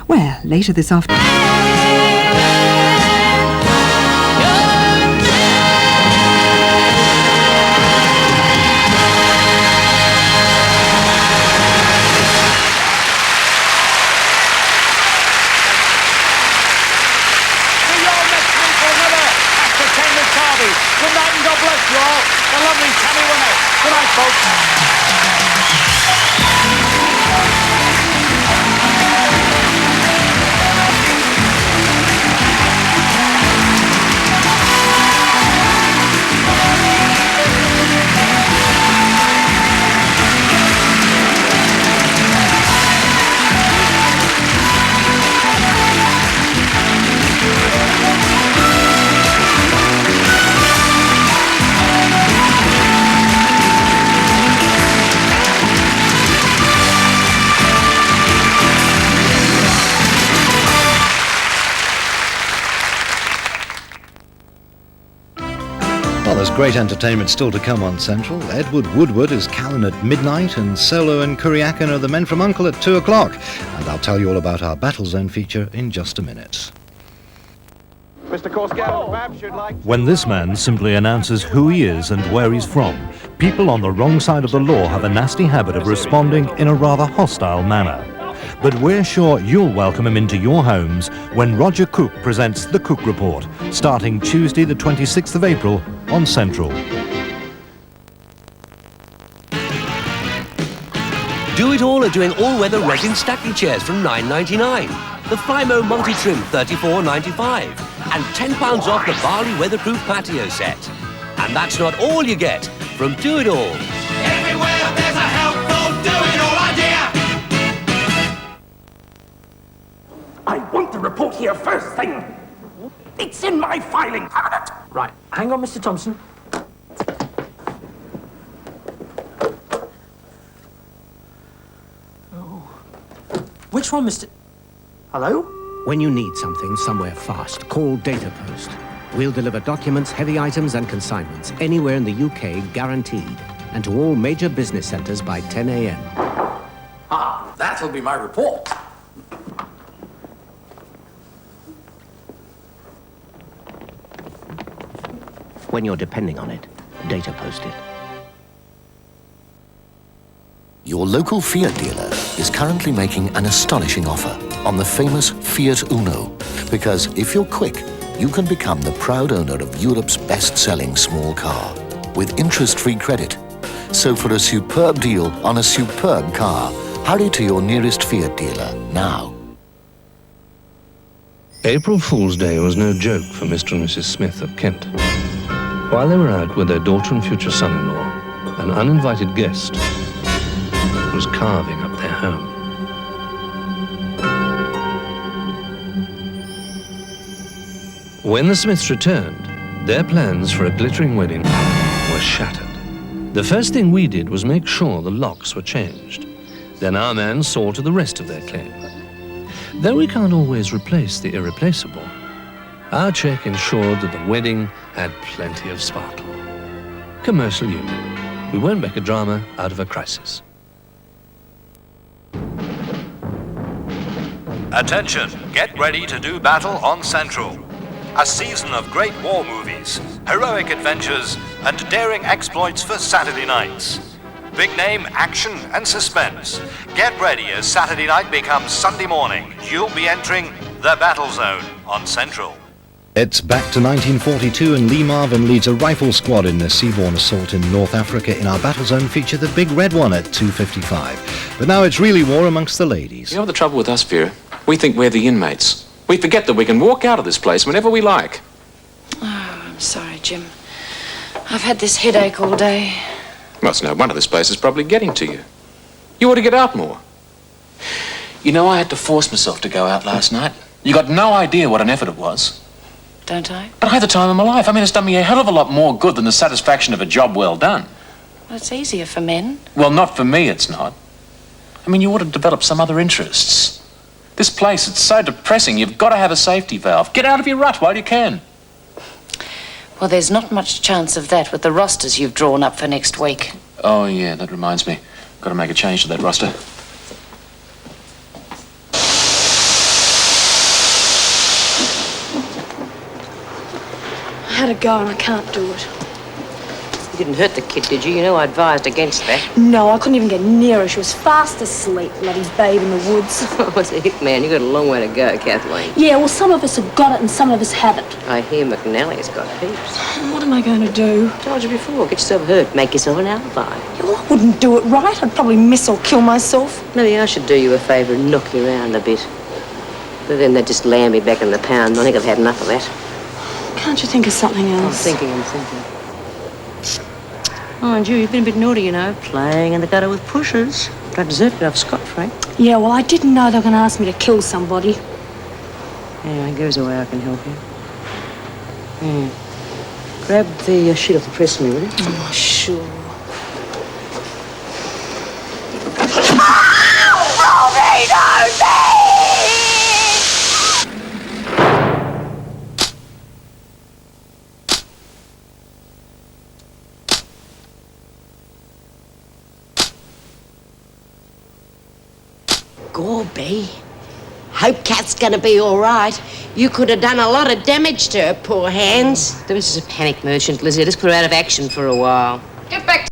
Well, later this afternoon. Good night and God bless you all. The lovely Tammy Wynette. Good night, folks. Well, there's great entertainment still to come on Central. Edward Woodward is Callan at midnight, and Solo and Kuriakin are the men from Uncle at 2 o'clock. And I'll tell you all about our Battle Zone feature in just a minute. Mr. Korsgaard, perhaps you'd like... When this man simply announces who he is and where he's from, people on the wrong side of the law have a nasty habit of responding in a rather hostile manner. But we're sure you'll welcome him into your homes when Roger Cook presents The Cook Report, starting Tuesday the 26th of April on Central. Do It All are doing all-weather resin stacking chairs from $9.99. The Flymo multi-trim $34.95. And £10 off the Bali weatherproof patio set. And that's not all you get from Do It All. Everywhere there's a helpful Do It All idea. I want the report here first thing. It's in my filing cabinet. Right, hang on, Mr. Thompson. Oh. Which one, Mr... Hello? When you need something somewhere fast, call Datapost. We'll deliver documents, heavy items and consignments anywhere in the UK, guaranteed. And to all major business centres by 10 a.m. Ah, that'll be my report. When you're depending on it, Datapost it. Your local Fiat dealer is currently making an astonishing offer on the famous Fiat Uno, because if you're quick, you can become the proud owner of Europe's best-selling small car with interest-free credit. So for a superb deal on a superb car, hurry to your nearest Fiat dealer now. April Fool's Day was no joke for Mr. and Mrs. Smith of Kent. While they were out with their daughter and future son-in-law, an uninvited guest was carving up their home. When the Smiths returned, their plans for a glittering wedding were shattered. The first thing we did was make sure the locks were changed. Then our man saw to the rest of their claim. Though we can't always replace the irreplaceable, our check ensured that the wedding had plenty of sparkle. Commercial union. We won't make a drama out of a crisis. Attention, get ready to do battle on Central. A season of great war movies, heroic adventures, and daring exploits for Saturday nights. Big name action and suspense. Get ready as Saturday night becomes Sunday morning. You'll be entering the Battle Zone on Central. It's back to 1942, and Lee Marvin leads a rifle squad in a seaborne assault in North Africa in our Battle Zone feature, The Big Red One, at 2:55. But now it's really war amongst the ladies. You know the trouble with us, Vera? We think we're the inmates. We forget that we can walk out of this place whenever we like. Oh, I'm sorry, Jim. I've had this headache all day. Well, it's no wonder this place is probably getting to you. You ought to get out more. You know, I had to force myself to go out last night. You got no idea what an effort it was. Don't I? But I had the time of my life. I mean, it's done me a hell of a lot more good than the satisfaction of a job well done. Well, it's easier for men. Well, not for me, it's not. I mean, you ought to develop some other interests. This place, it's so depressing. You've got to have a safety valve. Get out of your rut while you can. Well, there's not much chance of that with the rosters you've drawn up for next week. Oh, yeah, that reminds me. Got to make a change to that roster. go and I can't do it. You didn't hurt the kid, did you? You know I advised against that. No, I couldn't even get near her. She was fast asleep, bloody babe in the woods. What's a hit man? You got a long way to go, Kathleen. Yeah, well, some of us have got it and some of us haven't. I hear McNally's got heaps. What am I going to do? Told you before, get yourself hurt, make yourself an alibi. Yeah, well, I wouldn't do it right. I'd probably miss or kill myself. Maybe I should do you a favour and knock you around a bit. But then they'd just land me back in the pound. I think I've had enough of that. Can't you think of something else? I'm thinking. Mind you, you've been a bit naughty, you know, playing in the gutter with pushers. Don't deserve to get off scot-free. Yeah, well, I didn't know they were going to ask me to kill somebody. Anyway, there's a way I can help you. Grab the sheet off the press for me, will you? Oh, sure. Gorby, hope Kat's gonna be all right. You could have done a lot of damage to her poor hands. This is a panic merchant, Lizzie. Let's put her out of action for a while. Get back